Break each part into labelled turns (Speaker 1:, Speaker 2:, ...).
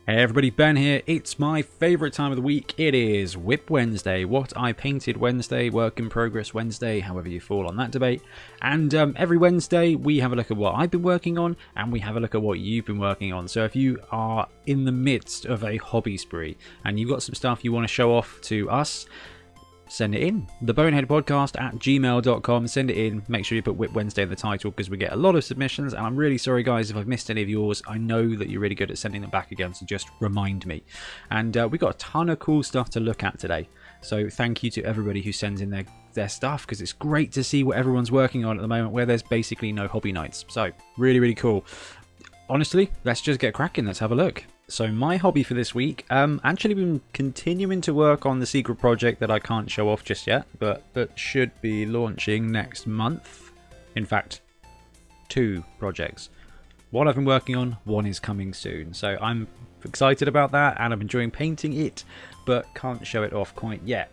Speaker 1: Hey everybody, Ben here. It's my favourite time of the week. It is WIP Wednesday, What I Painted Wednesday, Work in Progress Wednesday, however you fall on that debate. And every Wednesday we have a look at what I've been working on and we have a look at what you've been working on. So if you are in the midst of a hobby spree and you've got some stuff you want to show off to us, send it in. The Bonehead Podcast at gmail.com. Send it in. Make sure you put WIP Wednesday in the title because we get a lot of submissions. And I'm really sorry, guys, if I've missed any of yours. I know that you're really good at sending them back again, so just remind me. And we got a ton of cool stuff to look at today. So thank you to everybody who sends in their stuff because it's great to see what everyone's working on at the moment where there's basically no hobby nights. So really, really cool. Honestly, let's just get cracking. Let's have a look. So my hobby for this week, actually been continuing to work on the secret project that I can't show off just yet, but that should be launching next month. In fact, 2 projects. One I've been working on, one is coming soon. So I'm excited about that and I'm enjoying painting it, but can't show it off quite yet.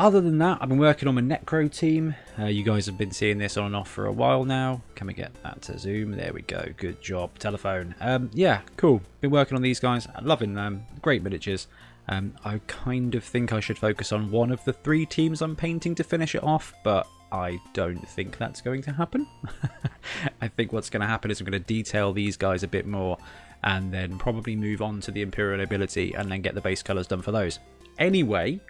Speaker 1: Other than that, I've been working on my Necro team. You guys have been seeing this on and off for a while now. Can we get that to zoom? There we go. Good job. Telephone. Yeah, cool. Been working on these guys. Loving them. Great miniatures. I kind of think I should focus on one of the 3 teams I'm painting to finish it off, but I don't think that's going to happen. I think what's going to happen is I'm going to detail these guys a bit more and then probably move on to the Imperial Nobility and then get the base colours done for those. Anyway,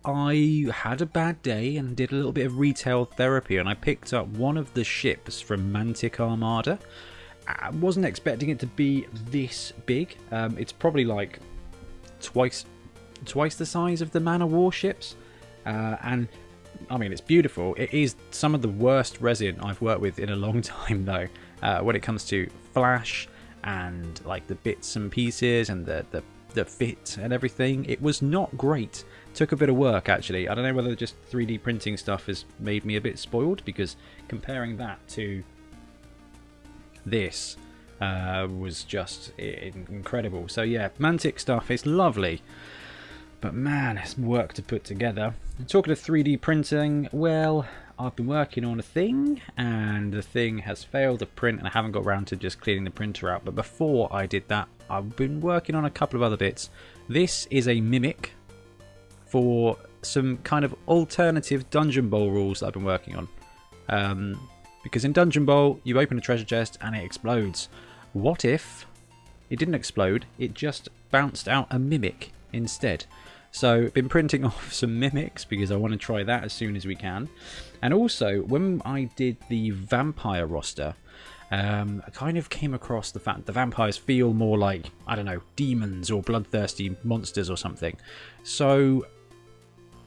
Speaker 1: I had a bad day and did a little bit of retail therapy and I picked up one of the ships from Mantic Armada. I wasn't expecting it to be this big. It's probably like twice the size of the Man of War ships. And I mean, it's beautiful. It is some of the worst resin I've worked with in a long time though. When it comes to flash and like the bits and pieces and the fit and everything, it was not great. Took a bit of work actually. I don't know whether just 3D printing stuff has made me a bit spoiled because comparing that to this was just incredible. So yeah, Mantic stuff is lovely, but man, it's work to put together. And talking of 3D printing, well, I've been working on a thing and the thing has failed to print and I haven't got around to just cleaning the printer out. But before I did that, I've been working on a couple of other bits. This is a mimic for some kind of alternative Dungeon Bowl rules that I've been working on. Because in Dungeon Bowl, you open a treasure chest and it explodes. What if it didn't explode, it just bounced out a mimic instead? So been printing off some mimics because I want to try that as soon as we can. And also, when I did the vampire roster, I kind of came across the fact the vampires feel more like, I don't know, demons or bloodthirsty monsters or something. So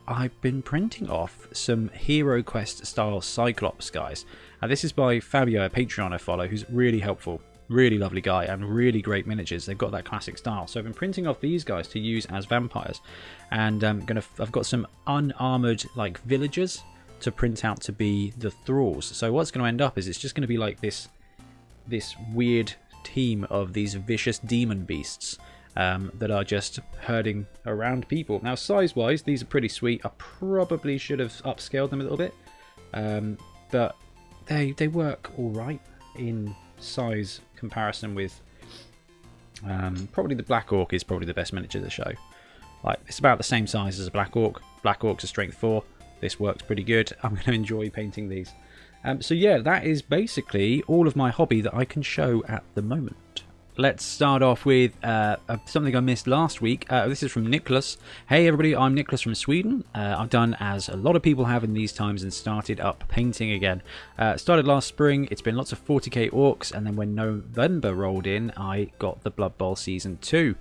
Speaker 1: I've been printing off some Hero Quest style Cyclops guys. And this is by Fabio, a Patreon I follow, who's really helpful. Really lovely guy and really great miniatures. They've got that classic style. So I've been printing off these guys to use as vampires. And I've got some unarmored like villagers to print out to be the thralls. So what's going to end up is it's just going to be like this weird team of these vicious demon beasts that are just herding around people. Now size-wise, these are pretty sweet. I probably should have upscaled them a little bit, but they work all right in size comparison with probably the Black Orc is probably the best miniature to show. Like it's about the same size as a Black Orc. Black Orc's a strength 4. This works pretty good. I'm going to enjoy painting these. So yeah, that is basically all of my hobby that I can show at the moment. Let's start off with something I missed last week. This is from Nicholas. Hey everybody, I'm Nicholas from Sweden. I've done as a lot of people have in these times and started up painting again. Started last spring. It's been lots of 40k orcs, and then when November rolled in, I got the Blood Bowl Season 2.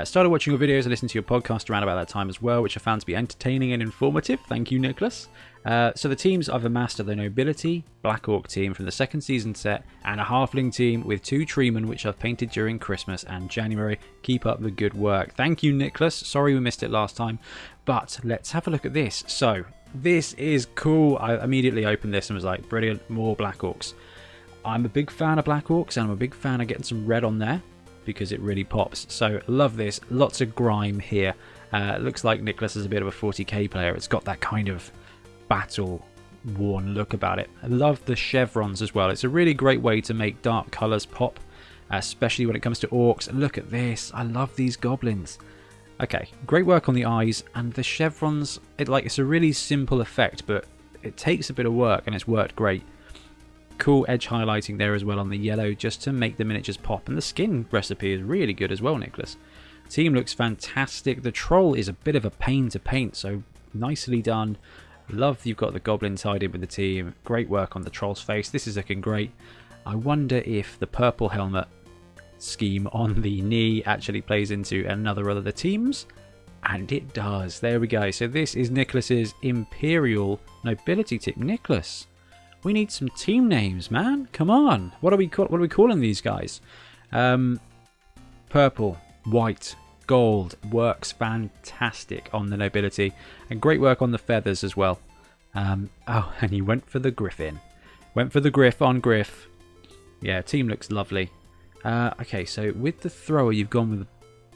Speaker 1: Started watching your videos and listening to your podcast around about that time as well, which I found to be entertaining and informative. Thank you, Nicholas. So the teams I've amassed are the Nobility, Black Orc team from the 2nd season set, and a Halfling team with 2 Treemen which I've painted during Christmas and January. Keep up the good work. Thank you, Nicholas. Sorry we missed it last time, but let's have a look at this. So this is cool. I immediately opened this and was like, brilliant, more Black Orcs. I'm a big fan of Black Orcs and I'm a big fan of getting some red on there because it really pops. So love this. Lots of grime here. Looks like Nicholas is a bit of a 40k player. It's got that kind of battle worn look about it. I love the chevrons as well. It's a really great way to make dark colours pop. especially when it comes to orcs. Look at this. I love these goblins. Okay, great work on the eyes and the chevrons. It's a really simple effect, but it takes a bit of work and it's worked great. Cool edge highlighting there as well on the yellow just to make the miniatures pop, and the skin recipe is really good as well, Nicholas. Team looks fantastic. The troll is a bit of a pain to paint, so nicely done. Love you've got the goblin tied in with the team. Great work on the troll's face. This is looking great. I wonder if the purple helmet scheme on the knee actually plays into another of the teams, and it does. There we go. So this is Nicholas's Imperial Nobility team. Nicholas, we need some team names, man. Come on. What are we calling these guys? Purple, white, gold works fantastic on the nobility, and great work on the feathers as well. Oh, and he went for the griffin. Went for the griff on griff. Yeah, team looks lovely. Okay, so with the thrower, you've gone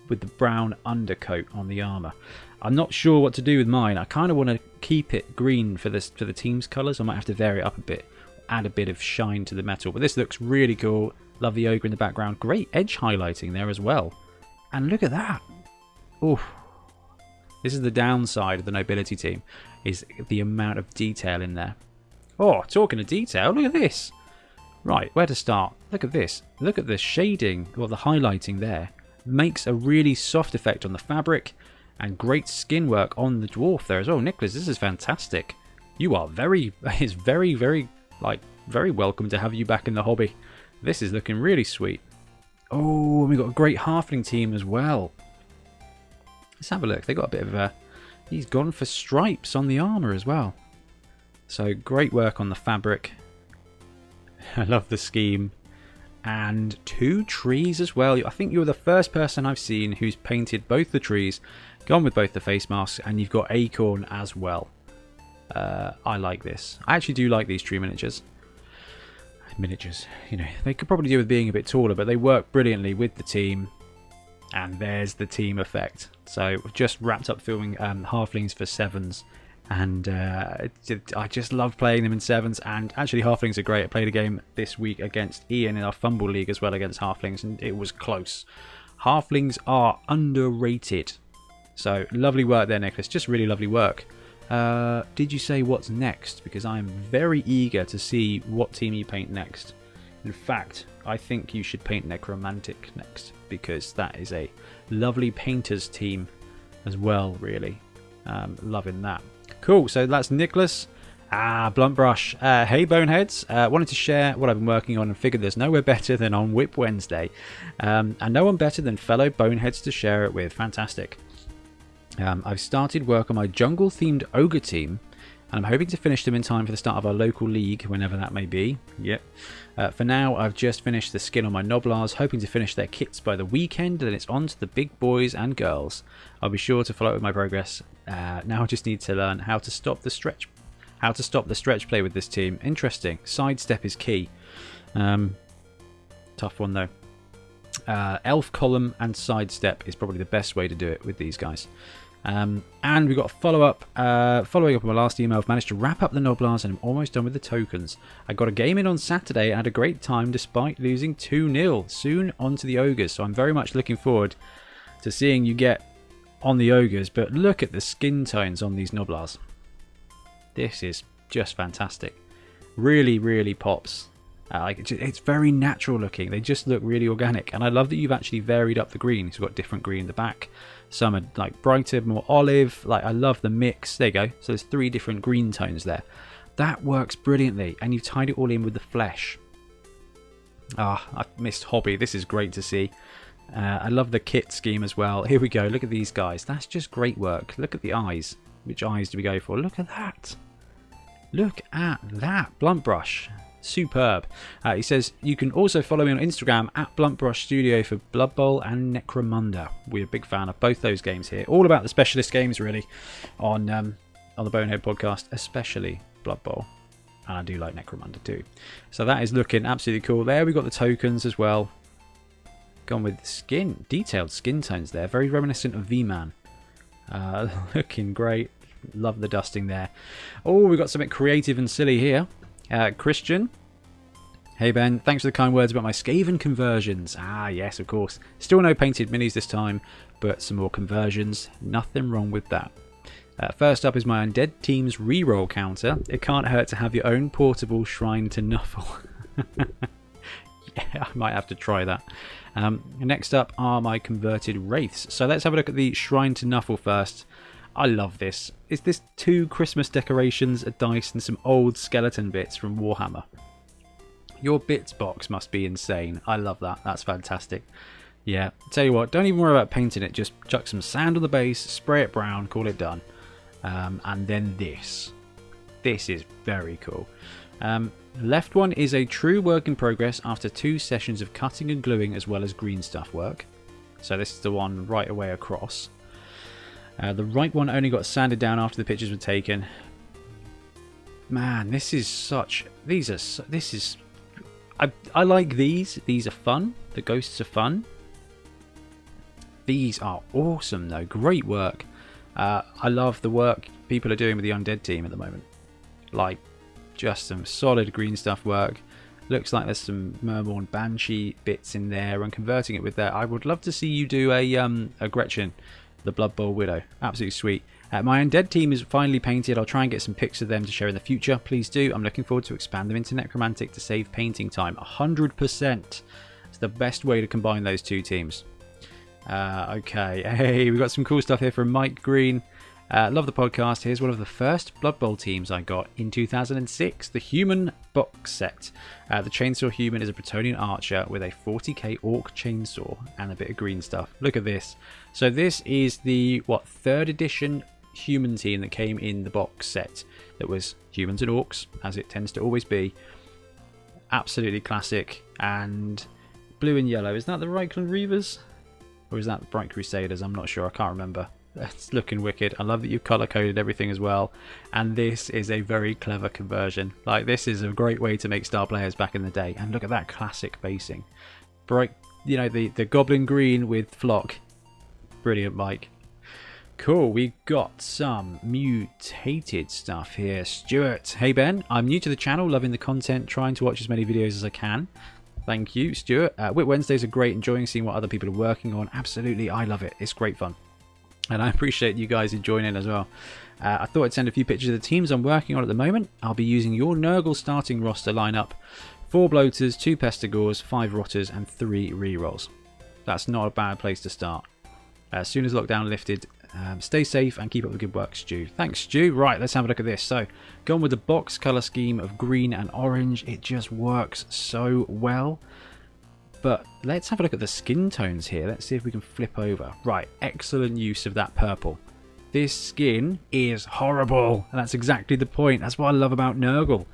Speaker 1: with the brown undercoat on the armor. I'm not sure what to do with mine. I kind of want to keep it green for the team's colours. I might have to vary it up a bit, add a bit of shine to the metal. But this looks really cool. Love the ogre in the background. Great edge highlighting there as well. And look at that. Oof. This is the downside of the nobility team, is the amount of detail in there. Oh, talking of detail, look at this. Right, where to start? Look at this. Look at the shading, or the highlighting there. Makes a really soft effect on the fabric, and great skin work on the dwarf there as well. Nicholas, this is fantastic. You are very welcome to have you back in the hobby. This is looking really sweet. Oh, and we've got a great halfling team as well. Let's have a look. They got a bit of a... He's gone for stripes on the armour as well. So great work on the fabric. I love the scheme. And 2 trees as well. I think you're the first person I've seen who's painted both the trees, gone with both the face masks, and you've got acorn as well. I like this. I actually do like these tree miniatures. You know, they could probably do with being a bit taller, but they work brilliantly with the team. And there's the team effect. So we've just wrapped up filming halflings for 7s, and I just love playing them in 7s. And actually halflings are great. I played a game this week against Ian in our Fumble League as well against halflings, and it was close. Halflings are underrated. So lovely work there, Nicholas. Just really lovely work. Did you say what's next? Because I am very eager to see what team you paint next. In fact, I think you should paint Necromantic next, because that is a lovely painter's team as well, really. Loving that. Cool, so that's Nicholas. Blunt brush. Hey Boneheads, wanted to share what I've been working on and figured there's nowhere better than on WIP Wednesday. And no one better than fellow Boneheads to share it with. Fantastic. I've started work on my jungle-themed ogre team, and I'm hoping to finish them in time for the start of our local league, whenever that may be. Yep. For now, I've just finished the skin on my Noblars, hoping to finish their kits by the weekend, and then it's on to the big boys and girls. I'll be sure to follow up with my progress. Now I just need to learn how to stop the stretch play with this team. Interesting. Sidestep is key. Tough one though. Elf column and sidestep is probably the best way to do it with these guys. And we've got a follow-up. Following up on my last email, I've managed to wrap up the Noblars and I'm almost done with the tokens. I got a game in on Saturday and had a great time despite losing 2-0. Soon on to the Ogres, so I'm very much looking forward to seeing you get on the Ogres. But look at the skin tones on these Noblars. This is just fantastic. Really, really pops. It's very natural looking. They just look really organic, and I love that you've actually varied up the greens. You've got different green in the back. Some are like brighter, more olive. Like, I love the mix. There you go. So there's 3 different green tones there. That works brilliantly, and you've tied it all in with the flesh. I've missed hobby. This is great to see. I love the kit scheme as well. Here we go. Look at these guys. That's just great work. Look at the eyes. Which eyes do we go for? Look at that. Look at that. Blunt brush. Superb. He says you can also follow me on Instagram at Bluntbrush Studio for Blood Bowl and Necromunda. We're a big fan of both those games here. All about the specialist games really on the Bonehead podcast, especially Blood Bowl. And I do like Necromunda too. So that is looking absolutely cool. There we got the tokens as well. Gone with skin, detailed skin tones there. Very reminiscent of V-Man. Looking great. Love the dusting there. Oh, we've got something creative and silly here. Christian Hey Ben, thanks for the kind words about my Skaven Conversions. Ah yes, of course. Still no painted minis this time, but some more conversions. Nothing wrong with that. First up is my Undead Team's reroll counter. It can't hurt to have your own portable shrine to Nuffle. Yeah, I might have to try that. Next up are my converted Wraiths. So let's have a look at the shrine to Nuffle first. I love this. Is this 2 Christmas decorations, a dice, and some old skeleton bits from Warhammer? Your bits box must be insane. I love that. That's fantastic. Yeah, tell you what, don't even worry about painting it. Just chuck some sand on the base, spray it brown, call it done. And then this. This is very cool. Left one is a true work in progress after 2 sessions of cutting and gluing as well as green stuff work. So this is the one right away across. The right one only got sanded down after the pictures were taken. Man, this is such... I like these. These are fun. The ghosts are fun. These are awesome though. Great work. I love the work people are doing with the Undead team at the moment. Like, just some solid green stuff work. Looks like there's some Mermorn Banshee bits in there, and converting it with that. I would love to see you do a Gretchen, the Blood Bowl Widow. Absolutely sweet. My Undead team is finally painted. I'll try and get some pics of them to share in the future. Please do. I'm looking forward to expand them into Necromantic to save painting time. 100%. It's the best way to combine those 2 teams. Okay. Hey, we've got some cool stuff here from Mike Green. Love the podcast. Here's one of the first Blood Bowl teams I got in 2006. The Human box set. The Chainsaw Human is a Bretonnian archer with a 40k orc chainsaw and a bit of green stuff. Look at this. So this is the, 3rd edition Human team that came in the box set. That was humans and orcs, as it tends to always be. Absolutely classic. And blue and yellow. Is that the Reichland Reavers? Or is that the Bright Crusaders? I'm not sure. I can't remember. It's looking wicked. I love that you've color coded everything as well. And this is a very clever conversion. Like, this is a great way to make star players back in the day. And look at that classic basing. Bright, the goblin green with flock. Brilliant, Mike. Cool, we got some mutated stuff here. Stuart. Hey Ben, I'm new to the channel, loving the content, trying to watch as many videos as I can. Thank you, Stuart. WIP Wednesdays are great, enjoying seeing what other people are working on. Absolutely, I love it. It's great fun. And I appreciate you guys joining as well. I thought I'd send a few pictures of the teams I'm working on at the moment. I'll be using your Nurgle starting roster lineup. 4 bloaters, 2 pestigores, 5 rotters, and 3 rerolls. That's not a bad place to start. As soon as lockdown lifted, stay safe and keep up the good work, Stu. Thanks, Stu. Right, let's have a look at this. So, gone with the box colour scheme of green and orange. It just works so well. But let's have a look at the skin tones here. Let's see if we can flip over. Right, excellent use of that purple. This skin is horrible. And that's exactly the point. That's what I love about Nurgle.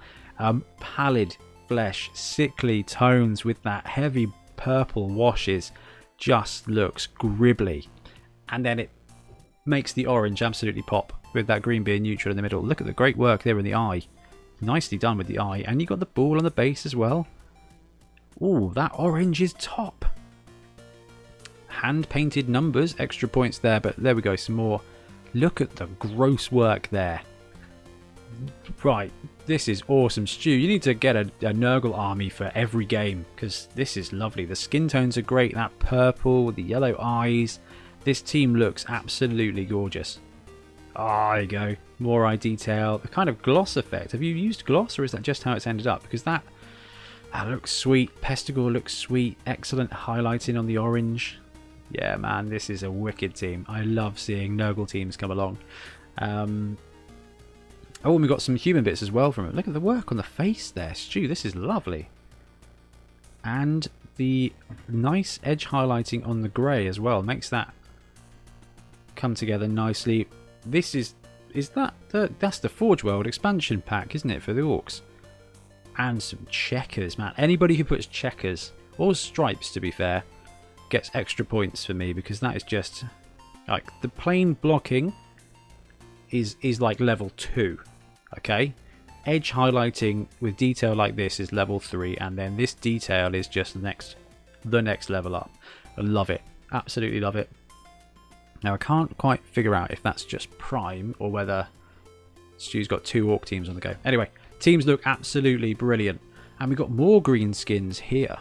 Speaker 1: Pallid flesh, sickly tones with that heavy purple washes. Just looks gribbly. And then it makes the orange absolutely pop with that green being neutral in the middle. Look at the great work there in the eye. Nicely done with the eye. And you got the ball on the base as well. Ooh, that orange is top. Hand painted numbers, extra points there, but there we go, some more. Look at the gross work there. Right, this is awesome. Stu, you need to get a Nurgle army for every game, because this is lovely. The skin tones are great, that purple, the yellow eyes. This team looks absolutely gorgeous. Ah, there you go. More eye detail. The kind of gloss effect. Have you used gloss, or is that just how it's ended up? Because that looks sweet. Pestigore looks sweet. Excellent highlighting on the orange. Yeah, man, this is a wicked team. I love seeing Nurgle teams come along. Oh, and we got some human bits as well from it. Look at the work on the face there. Stu, this is lovely. And the nice edge highlighting on the grey as well makes that come together nicely. This that's the Forge World expansion pack, isn't it, for the orcs? And some checkers, man. Anybody who puts checkers, or stripes to be fair, gets extra points for me, because that is just like the plain blocking is like level 2. Okay, edge highlighting with detail like this is level 3, and then this detail is just the next level up. I love it, absolutely love it. Now I can't quite figure out if that's just Prime or whether Stu's got 2 orc teams on the go. Anyway, teams look absolutely brilliant. And we got more green skins here.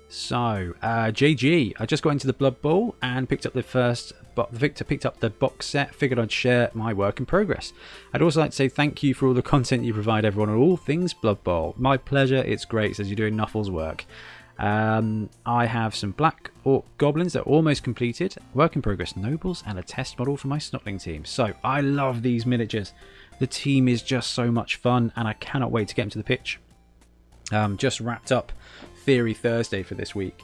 Speaker 1: So, JG, I just got into the Blood Bowl and picked up the first, but Victor picked up the box set, figured I'd share my work in progress. I'd also like to say thank you for all the content you provide everyone on all things Blood Bowl. My pleasure, it's great, says you're doing Nuffle's work. I have some Black Orc Goblins that are almost completed, work in progress Nobles, and a test model for my Snotling team. So, I love these miniatures. The team is just so much fun, and I cannot wait to get them to the pitch. Just wrapped up Theory Thursday for this week.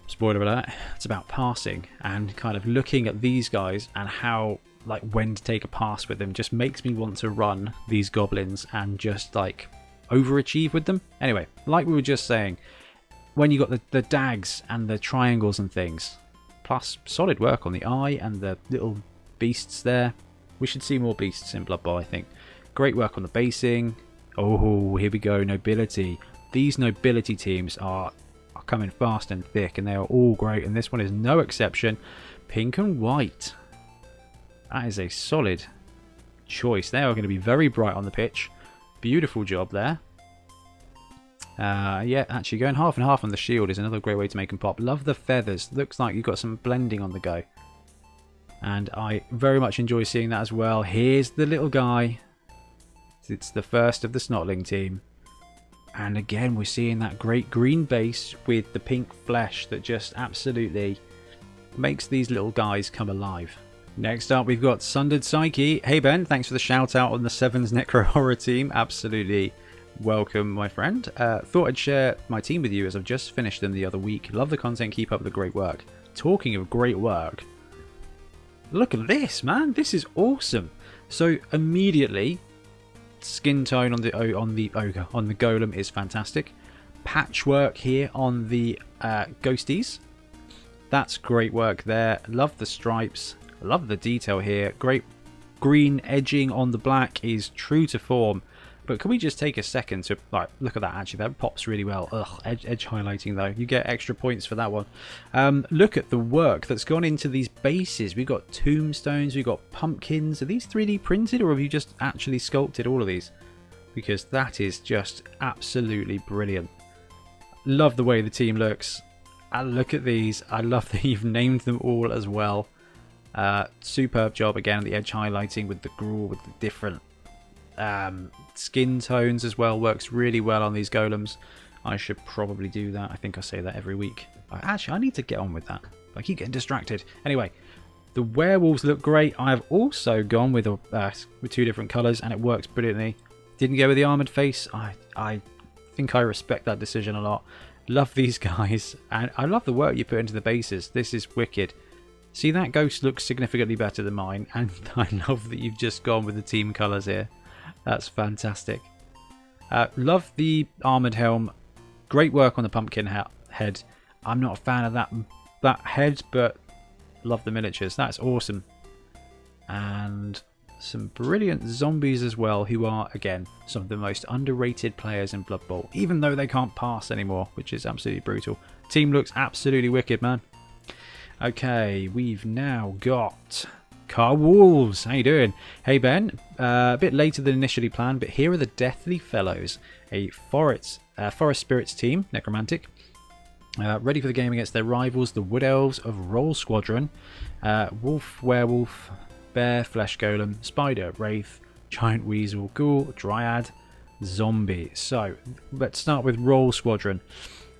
Speaker 1: Spoiler alert, it's about passing, and kind of looking at these guys and how, like, when to take a pass with them just makes me want to run these goblins and just, like, overachieve with them. Anyway, like we were just saying, when you got the dags and the triangles and things, plus solid work on the eye and the little beasts there. We should see more beasts in Blood Bowl, I think. Great work on the basing. Oh, here we go, Nobility. These Nobility teams are coming fast and thick, and they are all great, and this one is no exception. Pink and white. That is a solid choice. They are going to be very bright on the pitch. Beautiful job there. Yeah, actually going half and half on the shield is another great way to make them pop. Love the feathers. Looks like you've got some blending on the go. And I very much enjoy seeing that as well. Here's the little guy. It's the first of the Snotling team. And again, we're seeing that great green base with the pink flesh that just absolutely makes these little guys come alive. Next up, we've got Sundered Psyche. Hey Ben, thanks for the shout out on the Sevens Necro Horror team. Absolutely welcome, my friend. Thought I'd share my team with you as I've just finished them the other week. Love the content, keep up the great work. Talking of great work, look at this, man. This is awesome. So immediately, skin tone on the ogre, on the golem is fantastic. Patchwork here on the ghosties. That's great work there. Love the stripes. Love the detail here. Great green edging on the black is true to form. But can we just take a second to, like, look at that, actually, that pops really well. Ugh, edge highlighting though. You get extra points for that one. Look at the work that's gone into these bases. We've got tombstones, we've got pumpkins. Are these 3D printed, or have you just actually sculpted all of these? Because that is just absolutely brilliant. Love the way the team looks. And look at these. I love that you've named them all as well. Superb job again, the edge highlighting with the gruel, with the different skin tones as well. Works really well on these golems. I should probably do that. I think I say that every week. Actually, I need to get on with that. I keep getting distracted. Anyway, the werewolves look great. I have also gone with two different colours, and it works brilliantly. Didn't go with the armoured face. I think I respect that decision a lot. Love these guys, and I love the work you put into the bases. This is wicked. See, that ghost looks significantly better than mine, and I love that you've just gone with the team colours here. That's fantastic. Love the armoured helm. Great work on the pumpkin head. I'm not a fan of that head, but love the miniatures. That's awesome. And some brilliant zombies as well, who are, again, some of the most underrated players in Blood Bowl, even though they can't pass anymore, which is absolutely brutal. Team looks absolutely wicked, man. Okay, we've now got Car Wolves. How you doing? Hey Ben, a bit later than initially planned, but here are the Deathly Fellows, a forest spirits team, necromantic, ready for the game against their rivals, the Wood Elves of Roll Squadron. Wolf, werewolf, bear, flesh golem, spider, wraith, giant weasel, ghoul, dryad, zombie. So let's start with Roll Squadron.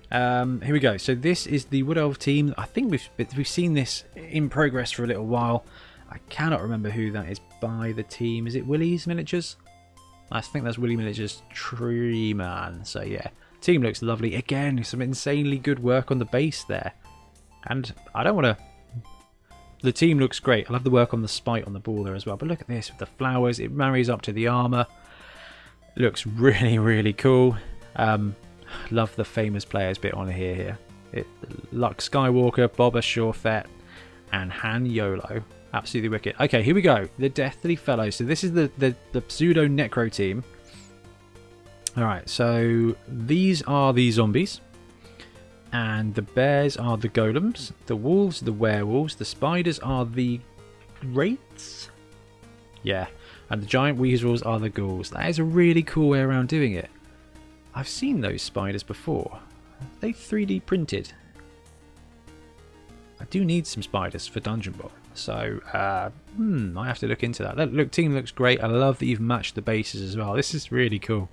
Speaker 1: Here we go. So this is the Wood Elf team. I think we've seen this in progress for a little while. I cannot remember who that is by the team. Is it Willie's Miniatures? I think that's Willie Miniatures Tree Man. So yeah, team looks lovely. Again, some insanely good work on the base there. And I don't want to... The team looks great. I love the work on the spite on the ball there as well. But look at this with the flowers. It marries up to the armour. Looks really, really cool. Love the famous players bit on here. Luke Skywalker, Boba Shorefett, and Han Yolo. Absolutely wicked. Okay, here we go. The Deathly Fellows. So this is the pseudo necro team. Alright, so these are the zombies. And the bears are the golems. The wolves, the werewolves. The spiders are the wraiths. Yeah. And the giant weasels are the ghouls. That is a really cool way around doing it. I've seen those spiders before. Are they 3D printed? I do need some spiders for Dungeon Ball. So, I have to look into that. That team looks great. I love that you've matched the bases as well. This is really cool.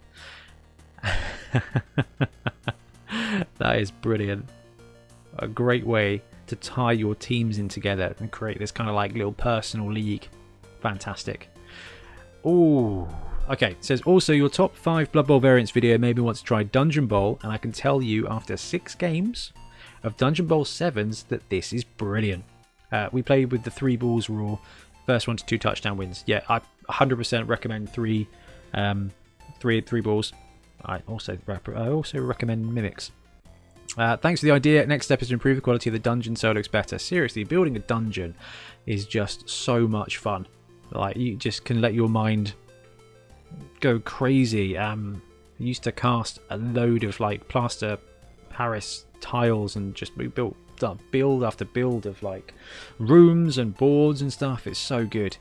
Speaker 1: That is brilliant. A great way to tie your teams in together and create this kind of like little personal league. Fantastic. Ooh. Okay, it says also your top 5 Blood Bowl variants video made me want to try Dungeon Bowl, and I can tell you after 6 games of Dungeon Bowl 7s that this is brilliant. We played with the 3 balls rule, first 1 to 2 touchdown wins. Yeah, I 100% recommend 3 balls. I also recommend mimics. Thanks for the idea. Next step is to improve the quality of the dungeon so it looks better. Seriously, building a dungeon is just so much fun. Like, you just can let your mind go crazy. I used to cast a load of like plaster Paris tiles and just build after build of like rooms and boards and stuff. It's so good.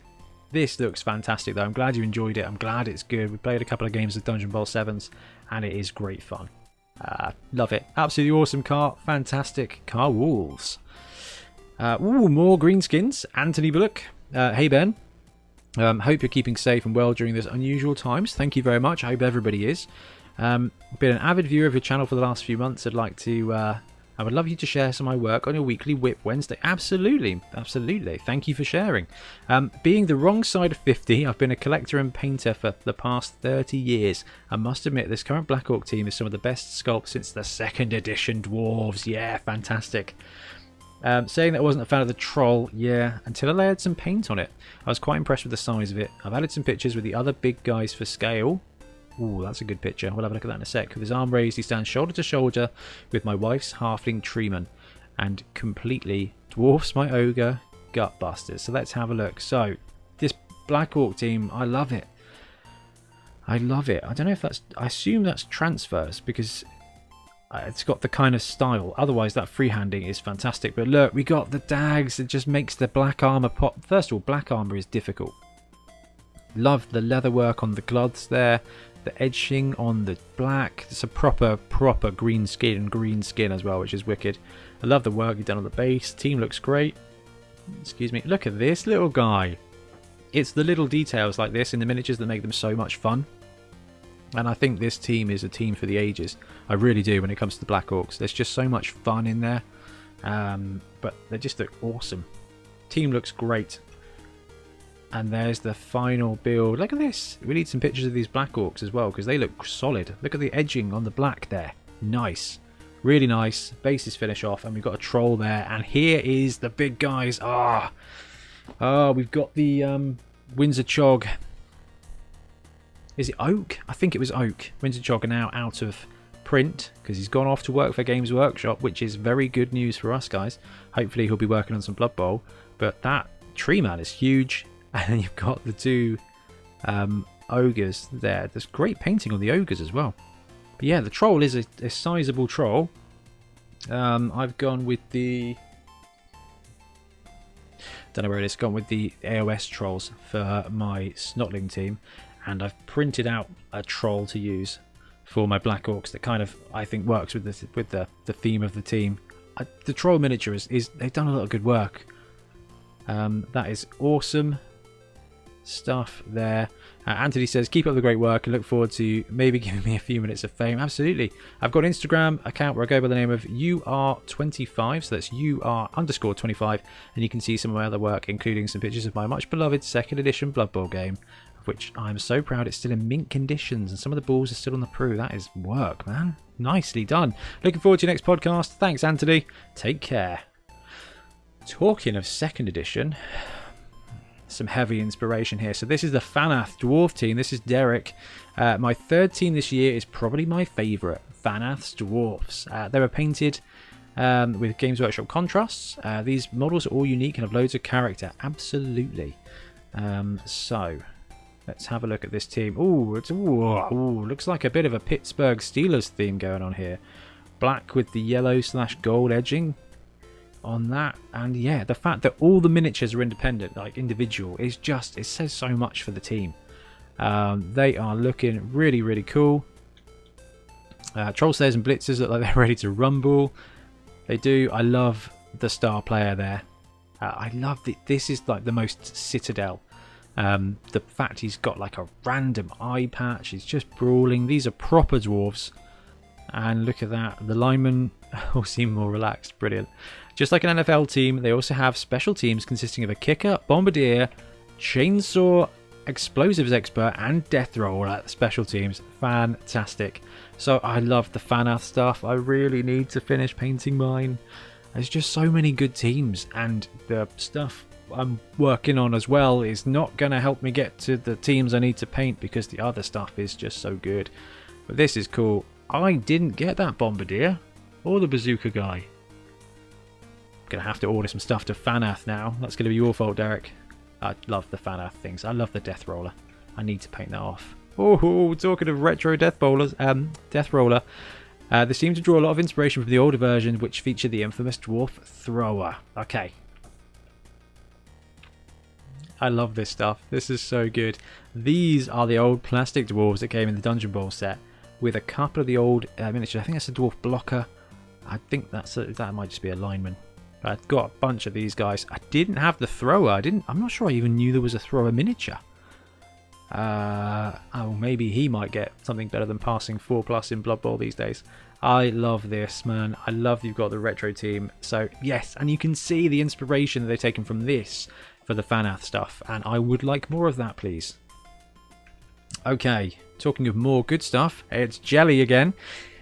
Speaker 1: This looks fantastic though. I'm glad you enjoyed it. I'm glad it's good. We played a couple of games of Dungeon Bowl 7s and it is great fun. Love it. Absolutely awesome car. Fantastic car. Wolves. More greenskins. Anthony Bullock. Hey Ben. Hope you're keeping safe and well during this unusual times. Thank you very much. I hope everybody is. Been an avid viewer of your channel for the last few months. I would love you to share some of my work on your weekly WIP Wednesday. Absolutely, absolutely. Thank you for sharing. Being the wrong side of 50, I've been a collector and painter for the past 30 years. I must admit, this current Black Orc team is some of the best sculpts since the 2nd edition Dwarves. Yeah, fantastic. Saying that I wasn't a fan of the troll, yeah, until I layered some paint on it. I was quite impressed with the size of it. I've added some pictures with the other big guys for scale. Ooh, that's a good picture. We'll have a look at that in a sec. With his arm raised, he stands shoulder to shoulder with my wife's halfling treeman and completely dwarfs my ogre gutbusters. So let's have a look. So, this Black Orc team, I love it. I love it. I don't know if that's... I assume that's transfers because it's got the kind of style. Otherwise, that freehanding is fantastic. But look, we got the dags. It just makes the black armor pop. First of all, black armor is difficult. Love the leather work on the gloves there. The edging on the black. It's a proper green skin as well, which is wicked. I love the work you've done on the base. Team looks great. Excuse me. Look at this little guy. It's the little details like this in the miniatures that make them so much fun. And I think this team is a team for the ages. I really do when it comes to the Black Orcs. There's just so much fun in there. But they just look awesome. Team looks great. And there's the final build. Look at this. We need some pictures of these Black Orcs as well because they look solid. Look at the edging on the black there. Nice. Really nice. Bases finish off. And we've got a troll there. And here is the big guys. We've got the Windsor Chog. Is it Oak? I think it was Oak. Windsor Chog are now out of print because he's gone off to work for Games Workshop, which is very good news for us guys. Hopefully he'll be working on some Blood Bowl. But that tree man is huge. And then you've got the 2 ogres there. There's great painting on the ogres as well. But yeah, the troll is a sizable troll. I've gone with the... don't know where it is. Gone with the AOS trolls for my Snotling team. And I've printed out a troll to use for my Black Orcs that kind of, I think, works with the theme of the team. The troll miniature is they've done a lot of good work. That is awesome stuff there. Anthony says, keep up the great work and look forward to maybe giving me a few minutes of fame. Absolutely. I've got an Instagram account where I go by the name of UR25, so that's UR_25, and you can see some of my other work, including some pictures of my much beloved 2nd edition Blood Bowl game, of which I'm so proud it's still in mint conditions and some of the balls are still on the prue. That is work, man. Nicely done. Looking forward to your next podcast. Thanks, Anthony. Take care. Talking of 2nd edition, some heavy inspiration here. So this is the Fanath Dwarf team. This is Derek. My 3rd team this year is probably my favourite, Fanath's Dwarfs. They were painted with Games Workshop contrasts. These models are all unique and have loads of character. Absolutely. So let's have a look at this team. Looks like a bit of a Pittsburgh Steelers theme going on here. Black with the yellow/gold edging on that, and yeah, the fact that all the miniatures are independent, like individual, is just, it says so much for the team. They are looking really cool. Troll Slayers and Blitzers look like they're ready to rumble. They do. I love the star player there. I love this is like the most Citadel. The fact he's got like a random eye patch. He's just brawling. These are proper dwarves. And look at that. The linemen all seem more relaxed. Brilliant. Just like an NFL team, they also have special teams consisting of a kicker, bombardier, chainsaw, explosives expert, and death roller special teams. Fantastic. So I love the Fanath stuff. I really need to finish painting mine. There's just so many good teams, and the stuff I'm working on as well is not going to help me get to the teams I need to paint because the other stuff is just so good. But this is cool. I didn't get that bombardier or the bazooka guy. I'm going to have to order some stuff to Fanath now. That's going to be your fault, Derek. I love the Fanath things. I love the death roller. I need to paint that off. Oh, talking of retro death roller, they seem to draw a lot of inspiration from the older versions, which feature the infamous dwarf thrower. Okay. I love this stuff. This is so good. These are the old plastic dwarves that came in the Dungeon Bowl set, with a couple of the old miniatures. I think that's a dwarf blocker. I think that might just be a lineman. I've got a bunch of these guys. I didn't have the thrower. I'm not sure I even knew there was a thrower miniature. Oh, maybe he might get something better than passing 4+ in Blood Bowl these days. I love this, man. I love that you've got the retro team. So yes, and you can see the inspiration that they've taken from this for the Fanath stuff, and I would like more of that, please. Okay, talking of more good stuff, it's Jelly again.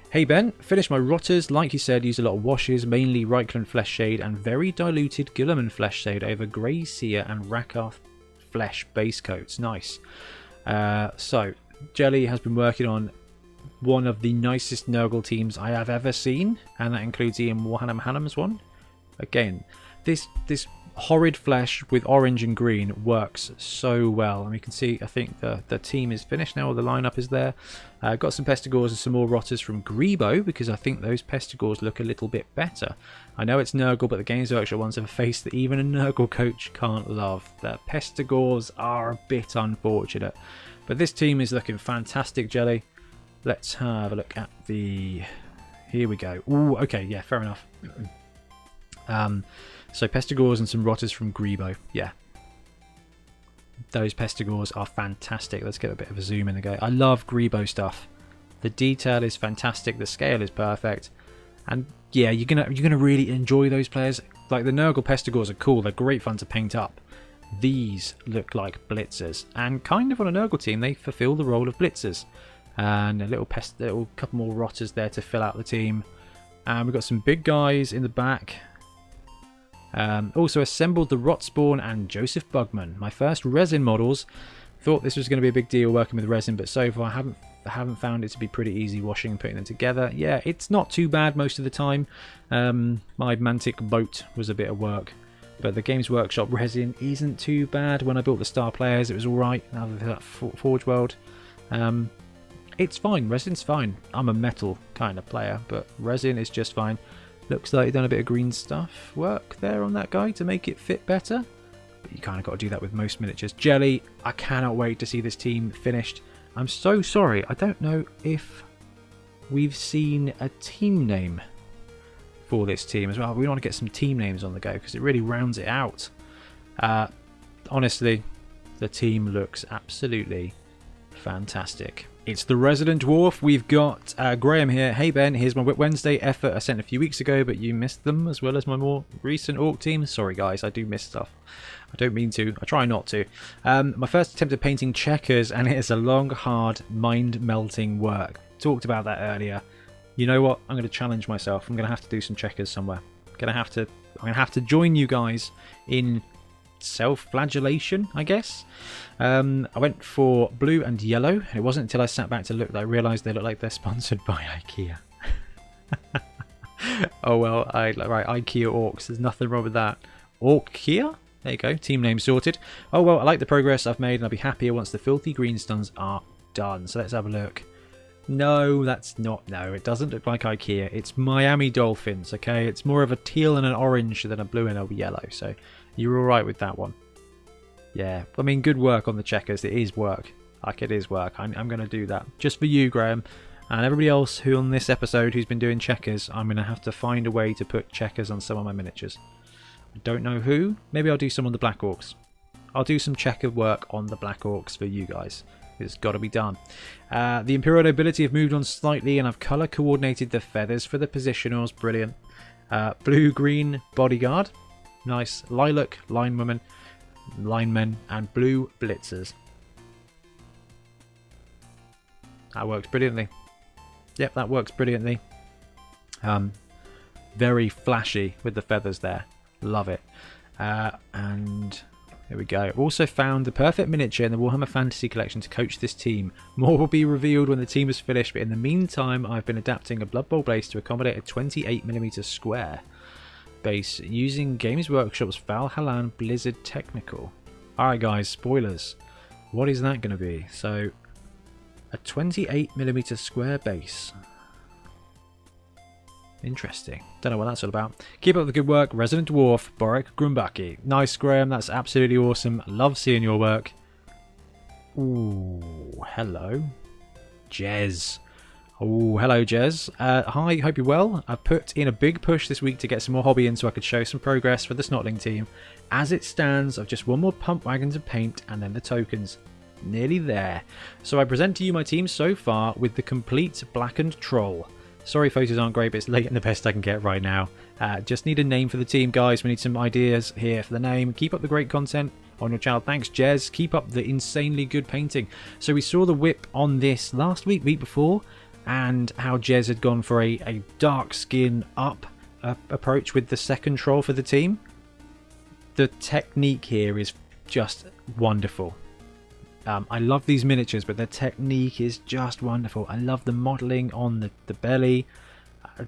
Speaker 1: Hey Ben, finished my rotters. Like you said, used a lot of washes, mainly Reichland Flesh Shade and very diluted Guilliman Flesh Shade over Grey Seer and Rakarth Flesh base coats. Nice. So, Jelly has been working on one of the nicest Nurgle teams I have ever seen, and that includes Ian Warhammer's one. Again, this horrid flesh with orange and green works so well, and we can see I think the team is finished now, or the lineup is there. Got some Pestigores and some more Rotters from Grebo, because I think those Pestigores look a little bit better. I know it's Nurgle, but the Games Workshop ones have a face that even a Nurgle coach can't love. The Pestigores are a bit unfortunate, but this team is looking fantastic, Jelly. Let's have a look at the... Here we go. Ooh, okay, yeah, fair enough. So Pestigores and some Rotters from Grebo. Yeah. Those Pestigores are fantastic. Let's get a bit of a zoom in again. I love Grebo stuff. The detail is fantastic. The scale is perfect. And yeah, you're gonna really enjoy those players. Like the Nurgle Pestigores are cool. They're great fun to paint up. These look like blitzers, and kind of on a Nurgle team they fulfill the role of blitzers. And a little couple more Rotters there to fill out the team. And we've got some big guys in the back. Also assembled the Rotspawn and Joseph Bugman, my first resin models. Thought this was going to be a big deal working with resin, but so far I haven't found it to be pretty easy washing and putting them together. Yeah, it's not too bad most of the time. My Mantic boat was a bit of work, but the Games Workshop resin isn't too bad. When I built the Star Players, it was alright. Now that Forge World, it's fine. Resin's fine. I'm a metal kind of player, but resin is just fine. Looks like you've done a bit of green stuff work there on that guy to make it fit better. But you kind of got to do that with most miniatures. Jelly, I cannot wait to see this team finished. I'm so sorry. I don't know if we've seen a team name for this team as well. We want to get some team names on the go because it really rounds it out. Honestly, the team looks absolutely fantastic. It's the Resident Dwarf. We've got Graham here. Hey Ben, here's my WIP Wednesday effort I sent a few weeks ago, but you missed them as well as my more recent Orc team. Sorry guys, I do miss stuff. I don't mean to. I try not to. My first attempt at painting checkers, and it is a long, hard, mind-melting work. Talked about that earlier. You know what? I'm going to challenge myself. I'm going to have to do some checkers somewhere. I'm going to have to join you guys in self-flagellation, I guess. I went for blue and yellow. It wasn't until I sat back to look that I realised they look like they're sponsored by IKEA. Oh well, right, IKEA Orcs. There's nothing wrong with that. Orkia? There you go, team name sorted. Oh well, I like the progress I've made and I'll be happier once the filthy greenstones are done. So let's have a look. No, that's not. No, it doesn't look like IKEA. It's Miami Dolphins, okay? It's more of a teal and an orange than a blue and a yellow. So you're alright with that one. Yeah, I mean, good work on the checkers. It is work. Like, it is work. I'm going to do that. Just for you, Graham. And everybody else who on this episode who's been doing checkers, I'm going to have to find a way to put checkers on some of my miniatures. I don't know who. Maybe I'll do some on the Black Orcs. I'll do some checkered work on the Black Orcs for you guys. It's got to be done. The Imperial Nobility have moved on slightly, and I've colour coordinated the feathers for the positionals. Brilliant. Blue-green bodyguard. Nice. Lilac linewomen, linemen, and blue blitzers. That works brilliantly. Yep, that works brilliantly. Very flashy with the feathers there. Love it. And here we go. Also found the perfect miniature in the Warhammer Fantasy Collection to coach this team. More will be revealed when the team is finished, but in the meantime I've been adapting a Blood Bowl base to accommodate a 28mm square base using Games Workshop's Valhallan Blizzard Technical. Alright guys, spoilers. What is that going to be? So, a 28mm square base. Interesting. Don't know what that's all about. Keep up the good work, Resident Dwarf, Borek Grumbaki. Nice, Graham. That's absolutely awesome. Love seeing your work. Ooh, hello. Jez. Oh, hello, Jez. Hi, hope you're well. I've put in a big push this week to get some more hobby in so I could show some progress for the Snotling team. As it stands, I've just one more pump wagon to paint and then the tokens. Nearly there. So I present to you my team so far with the complete blackened troll. Sorry photos aren't great, but it's late and the best I can get right now. Just need a name for the team, guys. We need some ideas here for the name. Keep up the great content on your channel. Thanks, Jez. Keep up the insanely good painting. So we saw the WIP on this last week, week before, and how Jez had gone for a dark skin up approach with the second troll for the team. The technique here is just wonderful. I love these miniatures, but the technique is just wonderful. I love the modelling on the belly,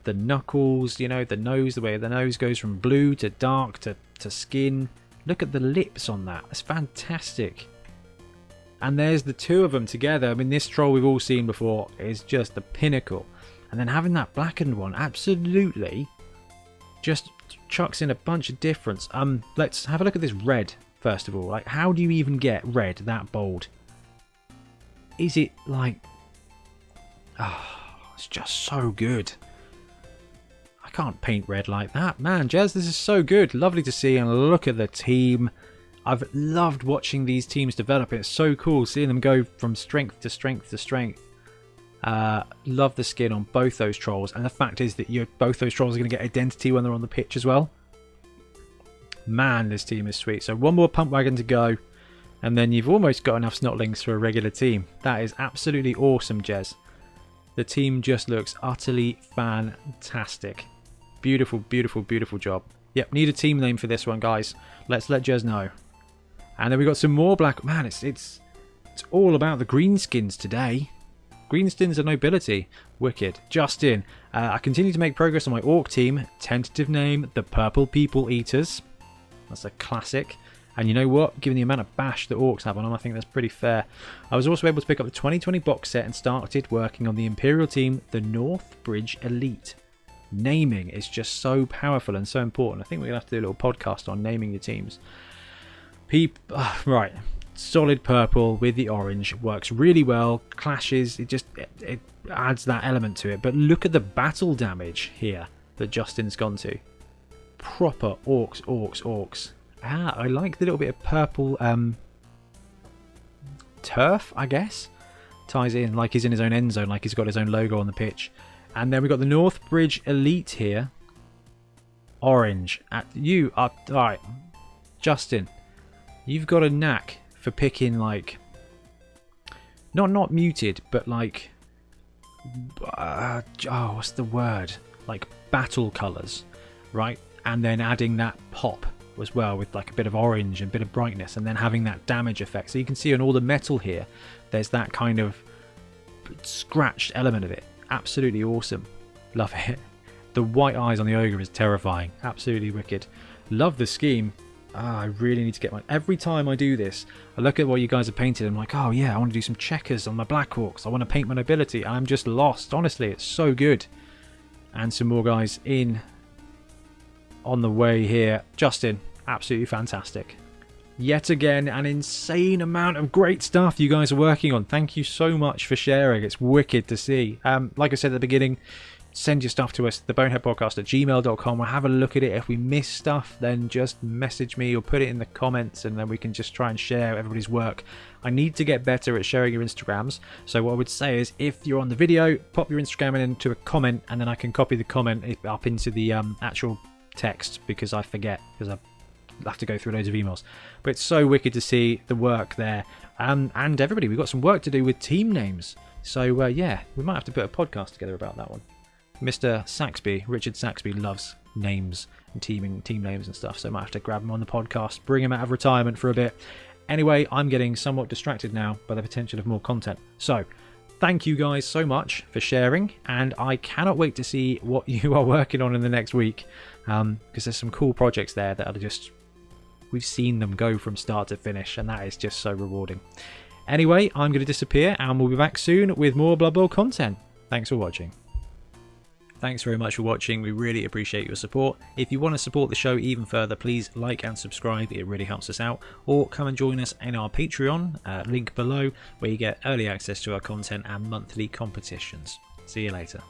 Speaker 1: the knuckles, you know, the nose, the way the nose goes from blue to dark to skin. Look at the lips on that. It's fantastic. And there's the two of them together. I mean, this troll we've all seen before is just the pinnacle. And then having that blackened one, absolutely just chucks in a bunch of difference. Let's have a look at this red. First of all, like, how do you even get red that bold? Is it like, it's just so good. I can't paint red like that, man. Jez, this is so good. Lovely to see, and look at the team. I've loved watching these teams develop. It's so cool seeing them go from strength to strength to strength. Love the skin on both those trolls, and the fact is that both those trolls are going to get identity when they're on the pitch as well. Man, this team is sweet. So one more pump wagon to go, and then you've almost got enough Snotlings for a regular team. That is absolutely awesome, Jez. The team just looks utterly fantastic. Beautiful, beautiful, beautiful job. Yep, need a team name for this one, guys. Let's let Jez know. And then we got some more black. Man, it's all about the greenskins today. Greenskins and Nobility. Wicked. Justin. I continue to make progress on my Orc team. Tentative name, the Purple People Eaters. That's a classic. And you know what? Given the amount of bash that Orcs have on them, I think that's pretty fair. I was also able to pick up the 2020 box set and started working on the Imperial team, the North Bridge Elite. Naming is just so powerful and so important. I think we're going to have to do a little podcast on naming your teams. Right. Solid purple with the orange. Works really well. Clashes. It adds that element to it. But look at the battle damage here that Justin's gone to. Proper orcs, orcs, orcs. I like the little bit of purple turf, I guess. Ties in like he's in his own end zone, like he's got his own logo on the pitch. And then we've got the North Bridge Elite here. Orange. Alright. Justin, you've got a knack for picking, like, not muted, but like, what's the word? Like battle colours, right? And then adding that pop as well with like a bit of orange and a bit of brightness, and then having that damage effect. So you can see on all the metal here, there's that kind of scratched element of it. Absolutely awesome. Love it. The white eyes on the ogre is terrifying. Absolutely wicked. Love the scheme. I really need to get every time I do this, I look at what you guys have painted and I'm like, oh yeah, I want to do some checkers on my Black Orcs. I want to paint my Nobility. I'm just lost. Honestly, it's so good. And some more guys in on the way here. Justin, absolutely fantastic. yet again, an insane amount of great stuff you guys are working on. Thank you so much for sharing. It's wicked to see. Like I said at the beginning, send your stuff to us, theboneheadpodcast@gmail.com. We'll have a look at it. If we miss stuff, then just message me or put it in the comments, and then we can just try and share everybody's work. I need to get better at sharing your Instagrams. So what I would say is, if you're on the video, pop your Instagram into a comment, and then I can copy the comment up into the actual text, because I forget, because I have to go through loads of emails. But it's so wicked to see the work there. And everybody, we've got some work to do with team names. So yeah, we might have to put a podcast together about that one. Mr. Saxby, Richard Saxby, loves names and team names and stuff, so I might have to grab him on the podcast, bring him out of retirement for a bit. Anyway, I'm getting somewhat distracted now by the potential of more content. So, thank you guys so much for sharing, and I cannot wait to see what you are working on in the next week, because there's some cool projects there that are just, we've seen them go from start to finish, and that is just so rewarding. Anyway, I'm going to disappear, and we'll be back soon with more Blood Bowl content. Thanks for watching. Thanks very much for watching. We really appreciate your support. If you want to support the show even further, please like and subscribe. It really helps us out. Or come and join us in our Patreon, link below, where you get early access to our content and monthly competitions. See you later.